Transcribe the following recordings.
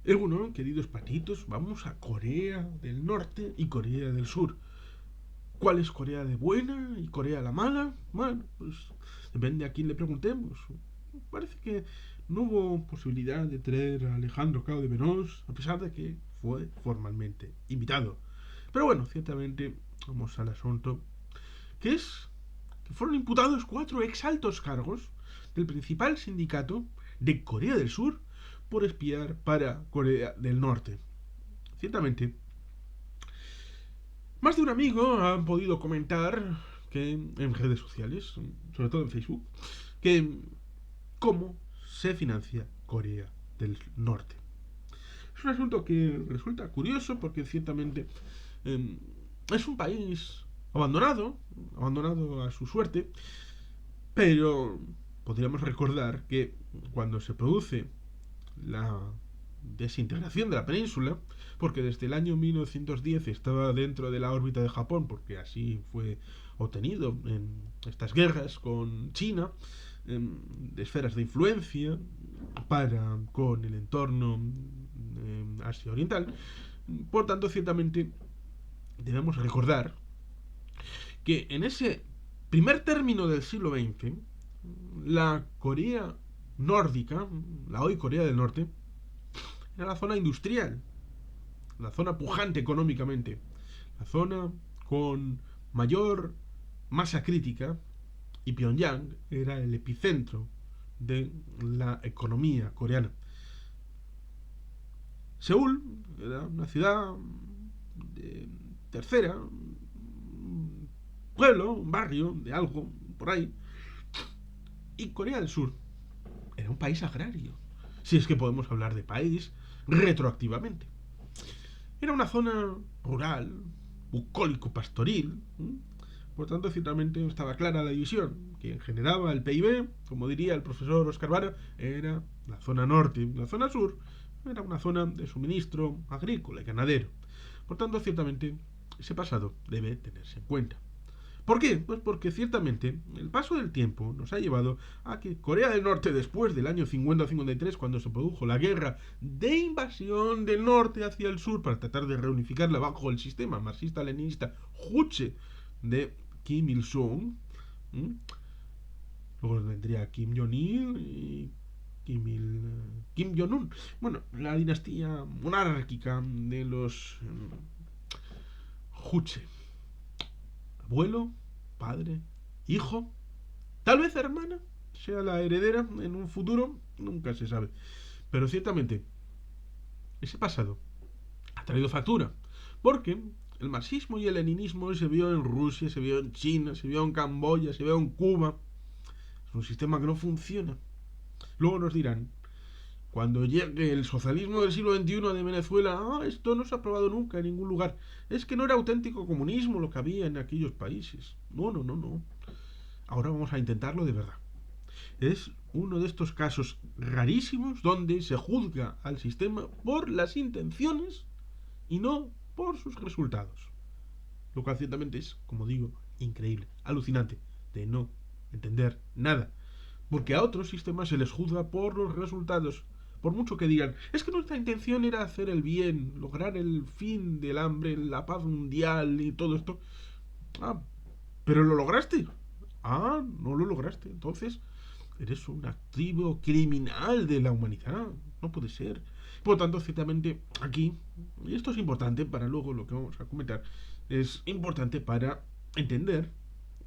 Bueno, queridos patitos, vamos a Corea del Norte y Corea del Sur. ¿Cuál es Corea de buena y Corea la mala? Bueno, pues depende a quién le preguntemos. Parece que no hubo posibilidad de traer a Alejandro Cao de Benós, a pesar de que fue formalmente invitado. Pero bueno, ciertamente, vamos al asunto, que es que fueron imputados 4 exaltos cargos del principal sindicato de Corea del Sur por espiar para Corea del Norte. Ciertamente, más de un amigo ha podido comentar que en redes sociales, sobre todo en Facebook, que cómo se financia Corea del Norte. Es un asunto que resulta curioso porque ciertamente eh, es un país abandonado a su suerte, pero podríamos recordar que cuando se produce la desintegración de la península, porque desde el año 1910 estaba dentro de la órbita de Japón, porque así fue obtenido en estas guerras con China, de esferas de influencia para con el entorno Asia Oriental. Por tanto, ciertamente debemos recordar que en ese primer término del siglo XX, la Corea nórdica, la hoy Corea del Norte, era la zona industrial, la zona pujante económicamente, la zona con mayor masa crítica, y Pyongyang era el epicentro de la economía coreana. Seúl era una ciudad de tercera, un pueblo, un barrio de algo por ahí, y Corea del Sur era un país agrario, si es que podemos hablar de país retroactivamente. Era una zona rural, bucólico-pastoril. Por tanto, ciertamente estaba clara la división. Quien generaba el PIB, como diría el profesor Oscar Vara, era la zona norte. La zona sur era una zona de suministro agrícola y ganadero. Por tanto, ciertamente, ese pasado debe tenerse en cuenta. ¿Por qué? Pues porque ciertamente el paso del tiempo nos ha llevado a que Corea del Norte, después del año 50-53, cuando se produjo la guerra de invasión del norte hacia el sur para tratar de reunificarla bajo el sistema marxista-leninista Juche de Kim Il-sung, luego vendría Kim Jong-il y Kim Jong-un. Bueno, la dinastía monárquica de los Juche. Abuelo, padre, hijo, tal vez hermana sea la heredera en un futuro, nunca se sabe. Pero ciertamente, ese pasado ha traído factura. Porque el marxismo y el leninismo se vio en Rusia, se vio en China, se vio en Camboya, se vio en Cuba. Es un sistema que no funciona. Luego nos dirán, cuando llegue el socialismo del siglo XXI de Venezuela, esto no se ha aprobado nunca en ningún lugar. Es que no era auténtico comunismo lo que había en aquellos países. No, no, no, no. Ahora vamos a intentarlo de verdad. Es uno de estos casos rarísimos donde se juzga al sistema por las intenciones y no por sus resultados. Lo cual ciertamente es, como digo, increíble, alucinante, de no entender nada. Porque a otros sistemas se les juzga por los resultados. Por mucho que digan, es que nuestra intención era hacer el bien, lograr el fin del hambre, la paz mundial y todo esto. Ah, pero lo lograste. No lo lograste. Entonces, eres un activo criminal de la humanidad. No puede ser. Por lo tanto, ciertamente, aquí, y esto es importante para luego lo que vamos a comentar, es importante para entender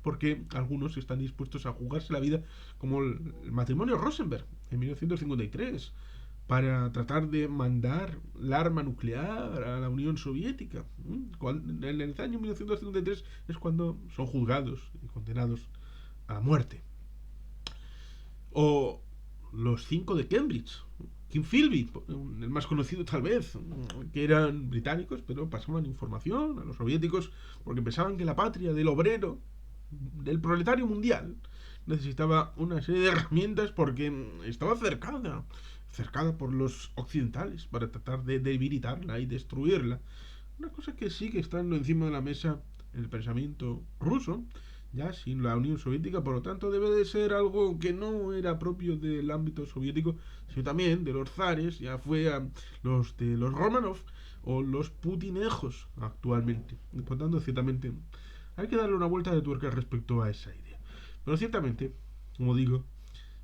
por qué algunos están dispuestos a jugarse la vida, como el matrimonio Rosenberg en 1953, para tratar de mandar el arma nuclear a la Unión Soviética. En el año 1953 es cuando son juzgados y condenados a muerte. O los 5 de Cambridge. Kim Philby, el más conocido tal vez, que eran británicos, pero pasaban información a los soviéticos porque pensaban que la patria del obrero, del proletario mundial, necesitaba una serie de herramientas porque estaba cercada por los occidentales para tratar de debilitarla y destruirla. Una cosa que sigue estando encima de la mesa en el pensamiento ruso, ya sin la Unión Soviética, por lo tanto debe de ser algo que no era propio del ámbito soviético, sino también de los zares, ya fue a los de los Romanov o los putinejos actualmente. Y por tanto, ciertamente, hay que darle una vuelta de tuerca respecto a esa idea. Pero ciertamente, como digo,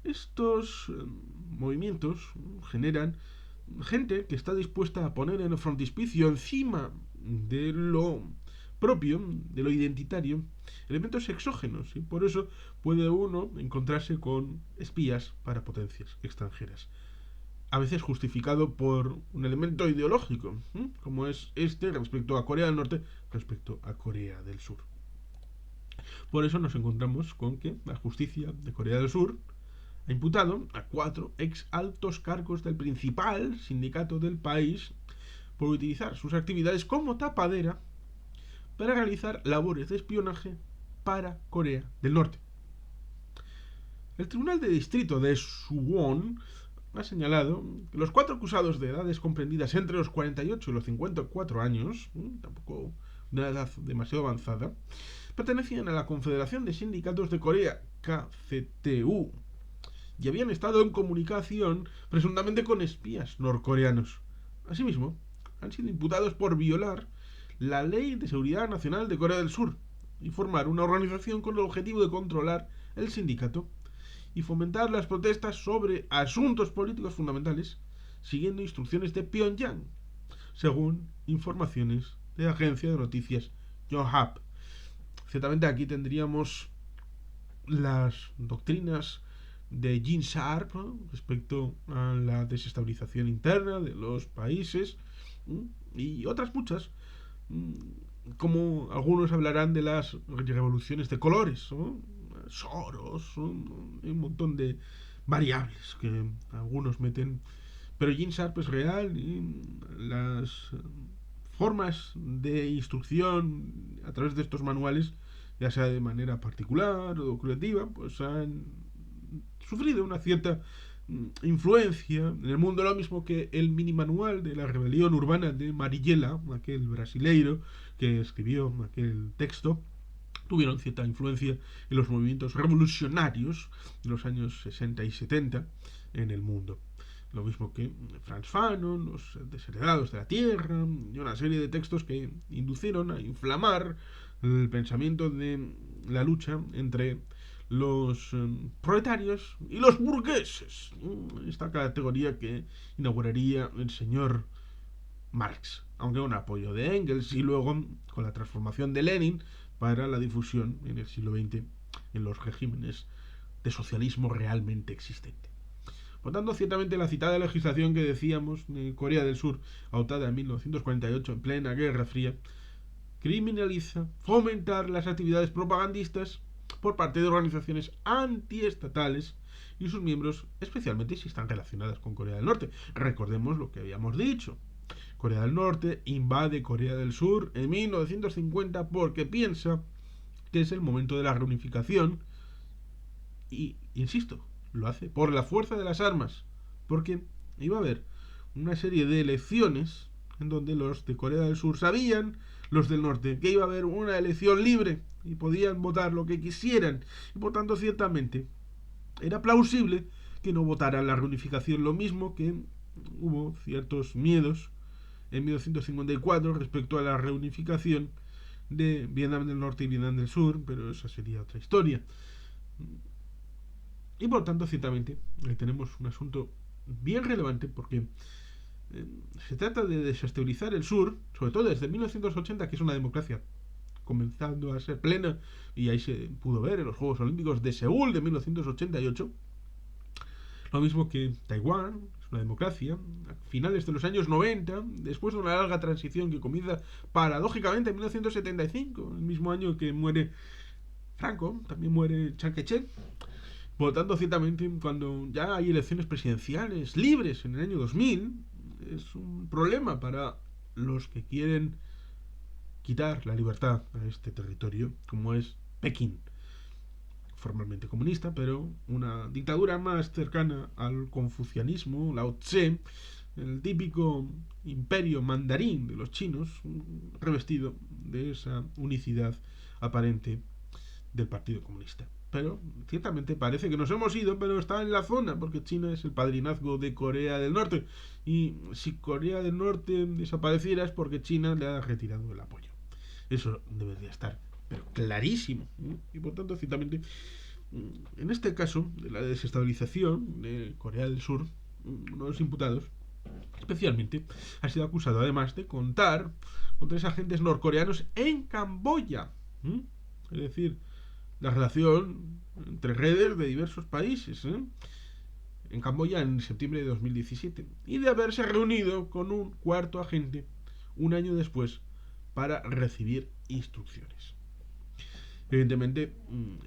estos movimientos generan gente que está dispuesta a poner en el frontispicio encima de lo propio, de lo identitario, elementos exógenos, y por eso puede uno encontrarse con espías para potencias extranjeras, a veces justificado por un elemento ideológico, como es este respecto a Corea del Norte, respecto a Corea del Sur. Por eso nos encontramos con que la justicia de Corea del Sur ha imputado a 4 ex altos cargos del principal sindicato del país por utilizar sus actividades como tapadera para realizar labores de espionaje para Corea del Norte. El Tribunal de Distrito de Suwon ha señalado que los 4 acusados de edades comprendidas entre los 48 y los 54 años, tampoco de una edad demasiado avanzada, pertenecían a la Confederación de Sindicatos de Corea, KCTU, y habían estado en comunicación presuntamente con espías norcoreanos. Asimismo, han sido imputados por violar la Ley de Seguridad Nacional de Corea del Sur y formar una organización con el objetivo de controlar el sindicato y fomentar las protestas sobre asuntos políticos fundamentales, siguiendo instrucciones de Pyongyang, según informaciones de la agencia de noticias Yonhap. Ciertamente aquí tendríamos las doctrinas de Gene Sharp, ¿no?, respecto a la desestabilización interna de los países, y otras muchas, como algunos hablarán de las revoluciones de colores, ¿no?, Soros, un montón de variables que algunos meten, pero Gene Sharp es real y las formas de instrucción a través de estos manuales, ya sea de manera particular o colectiva, pues han sufrido una cierta influencia en el mundo, lo mismo que el mini manual de la rebelión urbana de Marighella, aquel brasileiro que escribió aquel texto, tuvieron cierta influencia en los movimientos revolucionarios de los años 60 y 70 en el mundo. Lo mismo que Frantz Fanon, los desheredados de la tierra, y una serie de textos que inducieron a inflamar el pensamiento de la lucha entre los proletarios y los burgueses. Esta categoría que inauguraría el señor Marx, aunque con apoyo de Engels y luego con la transformación de Lenin para la difusión en el siglo XX en los regímenes de socialismo realmente existente. Por tanto, ciertamente la citada legislación que decíamos de Corea del Sur, adoptada en 1948 en plena Guerra Fría, criminaliza fomentar las actividades propagandistas por parte de organizaciones antiestatales y sus miembros, especialmente si están relacionadas con Corea del Norte. Recordemos lo que habíamos dicho. Corea del Norte invade Corea del Sur en 1950 porque piensa que es el momento de la reunificación y, insisto, lo hace por la fuerza de las armas, porque iba a haber una serie de elecciones en donde los de Corea del Sur sabían, los del norte, que iba a haber una elección libre y podían votar lo que quisieran, y por tanto ciertamente era plausible que no votaran la reunificación, lo mismo que hubo ciertos miedos en 1954 respecto a la reunificación de Vietnam del Norte y Vietnam del Sur, pero esa sería otra historia. Y por tanto, ciertamente, tenemos un asunto bien relevante porque se trata de desestabilizar el sur, sobre todo desde 1980, que es una democracia comenzando a ser plena, y ahí se pudo ver en los Juegos Olímpicos de Seúl de 1988. Lo mismo que Taiwán, es una democracia, a finales de los años 90, después de una larga transición que comienza paradójicamente en 1975, el mismo año que muere Franco, también muere Chiang Kai-shek. Por lo tanto, ciertamente, cuando ya hay elecciones presidenciales libres en el año 2000, es un problema para los que quieren quitar la libertad a este territorio, como es Pekín, formalmente comunista, pero una dictadura más cercana al confucianismo, Lao Tse, el típico imperio mandarín de los chinos, revestido de esa unicidad aparente del Partido Comunista. Pero ciertamente parece que nos hemos ido, pero está en la zona, porque China es el padrinazgo de Corea del Norte. Y si Corea del Norte desapareciera es porque China le ha retirado el apoyo. Eso debería estar, pero clarísimo. Y por tanto, ciertamente, en este caso, de la desestabilización de Corea del Sur, uno de los imputados, especialmente, ha sido acusado además de contar con 3 agentes norcoreanos en Camboya. Es decir, la relación entre redes de diversos países, en Camboya en septiembre de 2017, y de haberse reunido con un cuarto agente un año después para recibir instrucciones. Evidentemente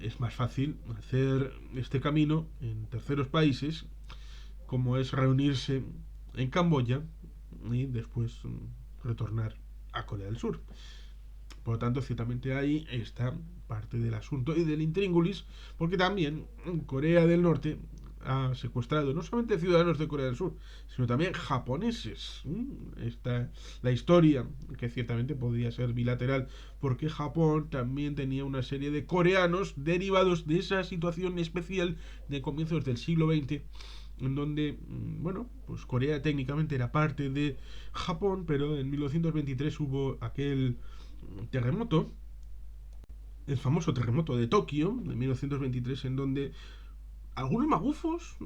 es más fácil hacer este camino en terceros países, como es reunirse en Camboya y después retornar a Corea del Sur. Por lo tanto, ciertamente ahí está parte del asunto y del intríngulis, porque también Corea del Norte ha secuestrado no solamente ciudadanos de Corea del Sur, sino también japoneses. Está la historia, que ciertamente podría ser bilateral, porque Japón también tenía una serie de coreanos derivados de esa situación especial de comienzos del siglo XX, en donde, bueno, pues Corea técnicamente era parte de Japón, pero en 1923 hubo aquel terremoto, el famoso terremoto de Tokio de 1923, en donde algunos magufos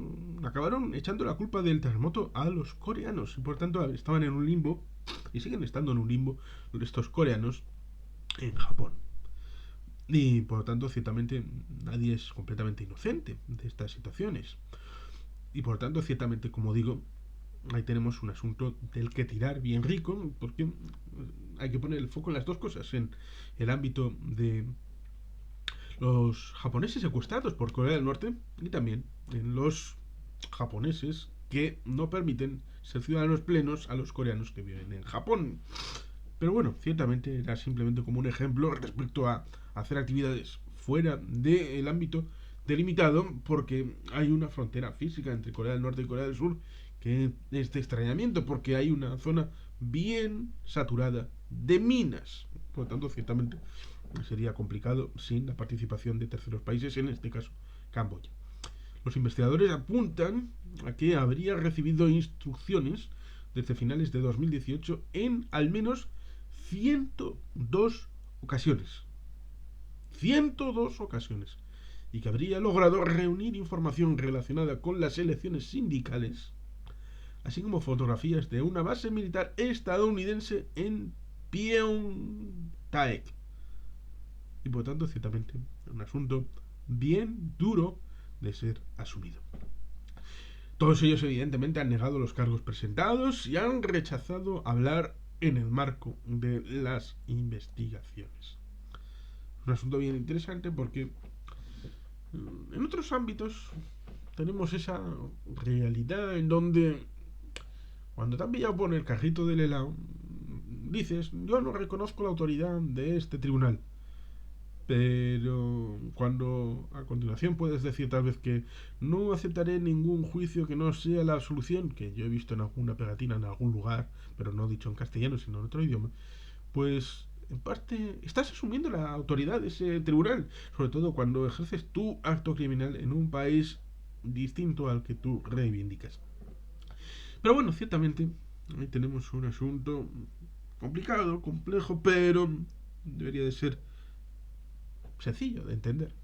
acabaron echando la culpa del terremoto a los coreanos y por tanto estaban en un limbo y siguen estando en un limbo estos coreanos en Japón. Y por lo tanto, ciertamente, nadie es completamente inocente de estas situaciones. Y por lo tanto, ciertamente, como digo, ahí tenemos un asunto del que tirar bien rico, porque hay que poner el foco en las dos cosas, en el ámbito de los japoneses secuestrados por Corea del Norte y también en los japoneses que no permiten ser ciudadanos plenos a los coreanos que viven en Japón. Pero bueno, ciertamente era simplemente como un ejemplo respecto a hacer actividades fuera del ámbito delimitado, porque hay una frontera física entre Corea del Norte y Corea del Sur que es de extrañamiento, porque hay una zona bien saturada de minas. Por lo tanto, ciertamente sería complicado sin la participación de terceros países, en este caso Camboya. Los investigadores apuntan a que habría recibido instrucciones desde finales de 2018 en al menos 102 ocasiones. 102 ocasiones. Y que habría logrado reunir información relacionada con las elecciones sindicales, así como fotografías de una base militar estadounidense en Pyeongtaek. Y por tanto, ciertamente, un asunto bien duro de ser asumido. Todos ellos, evidentemente, han negado los cargos presentados y han rechazado hablar en el marco de las investigaciones. Es un asunto bien interesante porque en otros ámbitos tenemos esa realidad en donde cuando te han pillado por el carrito del helado dices, yo no reconozco la autoridad de este tribunal. Pero cuando a continuación puedes decir tal vez que no aceptaré ningún juicio que no sea la solución, que yo he visto en alguna pegatina en algún lugar, pero no dicho en castellano sino en otro idioma, pues en parte estás asumiendo la autoridad de ese tribunal, sobre todo cuando ejerces tu acto criminal en un país distinto al que tú reivindicas. Pero bueno, ciertamente ahí tenemos un asunto complicado, complejo, pero debería de ser sencillo de entender,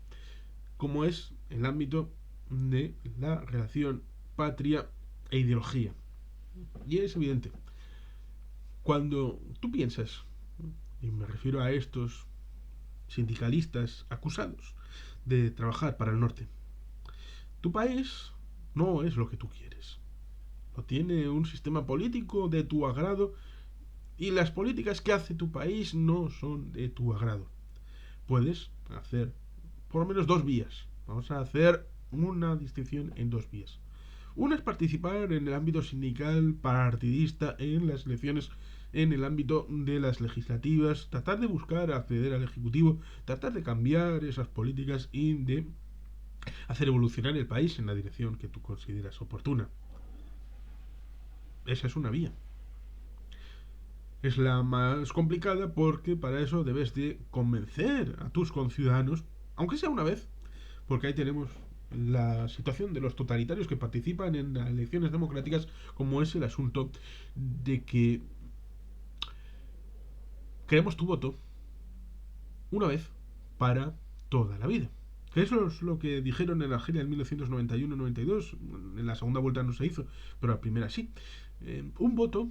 como es el ámbito de la relación patria e ideología. Y es evidente, cuando tú piensas, y me refiero a estos sindicalistas acusados de trabajar para el norte, tu país no es lo que tú quieres, no tiene un sistema político de tu agrado y las políticas que hace tu país no son de tu agrado. Puedes hacer por lo menos dos vías. Vamos a hacer una distinción en dos vías. Una es participar en el ámbito sindical partidista en las elecciones, en el ámbito de las legislativas, tratar de buscar acceder al Ejecutivo, tratar de cambiar esas políticas y de hacer evolucionar el país en la dirección que tú consideras oportuna. Esa es una vía. Es la más complicada porque para eso debes de convencer a tus conciudadanos aunque sea una vez, porque ahí tenemos la situación de los totalitarios que participan en las elecciones democráticas, como es el asunto de que queremos tu voto una vez para toda la vida. Que eso es lo que dijeron en Argelia en 1991-92. En la segunda vuelta no se hizo, pero la primera sí. Un voto,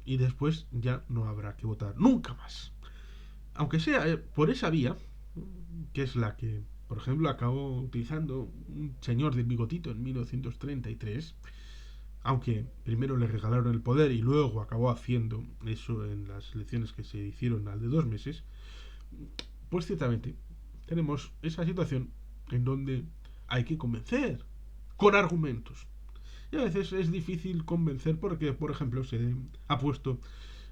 y después ya no habrá que votar nunca más. Aunque sea por esa vía, que es la que, por ejemplo, acabó utilizando un señor del bigotito en 1933, aunque primero le regalaron el poder y luego acabó haciendo eso en las elecciones que se hicieron al de 2 meses, pues ciertamente tenemos esa situación en donde hay que convencer con argumentos. Y a veces es difícil convencer porque, por ejemplo, se ha puesto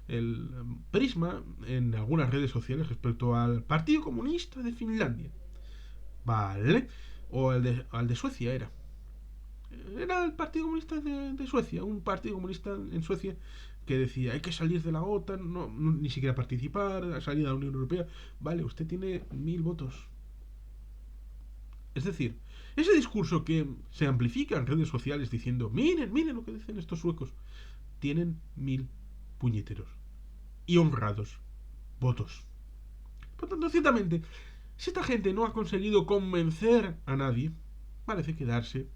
el prisma en algunas redes sociales respecto al Partido Comunista de Finlandia. Vale. O al de Suecia era. Era el Partido Comunista de Suecia. Un Partido Comunista en Suecia que decía hay que salir de la OTAN, no, ni siquiera participar, salir de la Unión Europea. Vale, usted tiene 1000 votos. Es decir, ese discurso que se amplifica en redes sociales diciendo miren lo que dicen estos suecos, tienen 1000 puñeteros y honrados votos. Por tanto, ciertamente, si esta gente no ha conseguido convencer a nadie, parece quedarse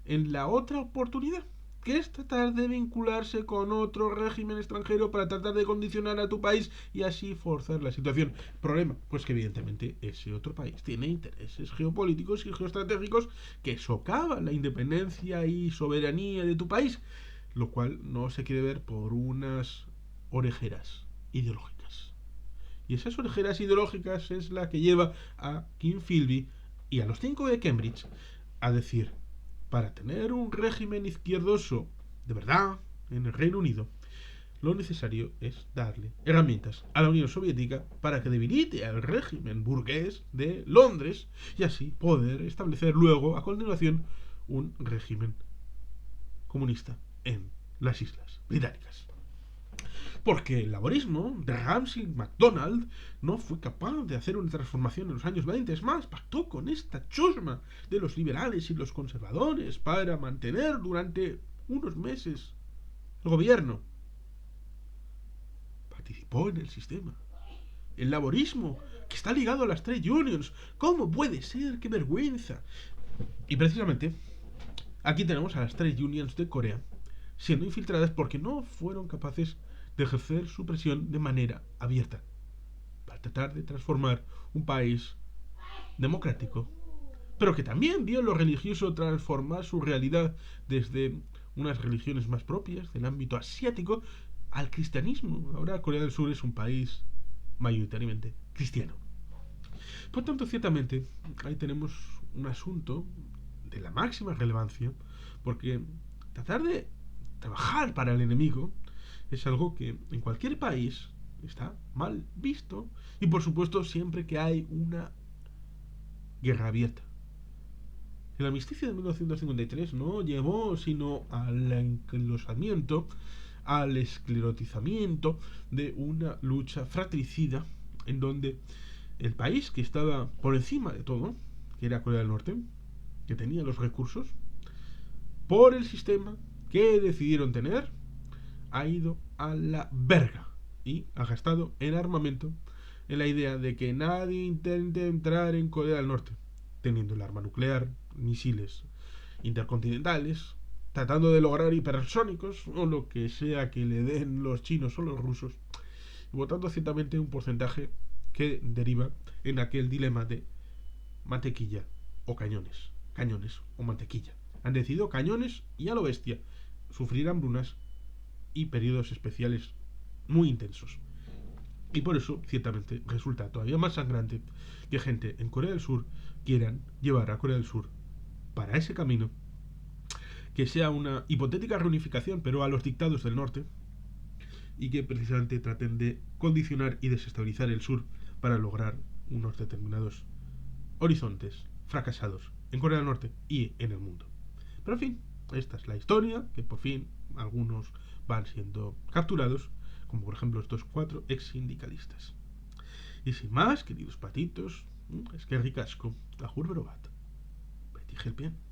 en la otra oportunidad, que es tratar de vincularse con otro régimen extranjero para tratar de condicionar a tu país y así forzar la situación. Problema, pues que evidentemente ese otro país tiene intereses geopolíticos y geoestratégicos que socavan la independencia y soberanía de tu país, lo cual no se quiere ver por unas orejeras ideológicas. Y esas orejeras ideológicas es la que lleva a Kim Philby y a los 5 de Cambridge a decir: para tener un régimen izquierdoso de verdad en el Reino Unido, lo necesario es darle herramientas a la Unión Soviética para que debilite al régimen burgués de Londres y así poder establecer luego, a continuación, un régimen comunista en las Islas Británicas. Porque el laborismo de Ramsay MacDonald no fue capaz de hacer una transformación en los años 20. Es más, pactó con esta chusma de los liberales y los conservadores para mantener durante unos meses el gobierno. Participó en el sistema. El laborismo, que está ligado a las trade unions. ¿Cómo puede ser? ¡Qué vergüenza! Y precisamente, aquí tenemos a las trade unions de Corea siendo infiltradas porque no fueron capaces de ejercer su presión de manera abierta para tratar de transformar un país democrático, pero que también vio en lo religioso transformar su realidad desde unas religiones más propias del ámbito asiático al cristianismo. Ahora Corea del Sur es un país mayoritariamente cristiano. Por tanto, ciertamente, ahí tenemos un asunto de la máxima relevancia, porque tratar de trabajar para el enemigo es algo que en cualquier país está mal visto, y por supuesto siempre que hay una guerra abierta. El armisticio de 1953 no llevó sino al enlosamiento, al esclerotizamiento de una lucha fratricida en donde el país que estaba por encima de todo, que era Corea del Norte, que tenía los recursos, por el sistema que decidieron tener, ha ido a la verga y ha gastado en armamento en la idea de que nadie intente entrar en Corea del Norte, teniendo el arma nuclear, misiles intercontinentales, tratando de lograr hipersónicos o lo que sea que le den los chinos o los rusos, y votando ciertamente un porcentaje que deriva en aquel dilema de mantequilla o cañones, cañones o mantequilla. Han decidido cañones y a lo bestia sufrir hambrunas y periodos especiales muy intensos. Y por eso, ciertamente, resulta todavía más sangrante que gente en Corea del Sur quieran llevar a Corea del Sur para ese camino, que sea una hipotética reunificación, pero a los dictados del norte, y que precisamente traten de condicionar y desestabilizar el sur para lograr unos determinados horizontes fracasados en Corea del Norte y en el mundo. Pero en fin, esta es la historia, que por fin algunos van siendo capturados, como por ejemplo estos 4 ex sindicalistas. Y sin más, queridos patitos, Es que ricasco. La juro, pero bat. Betty Helpien.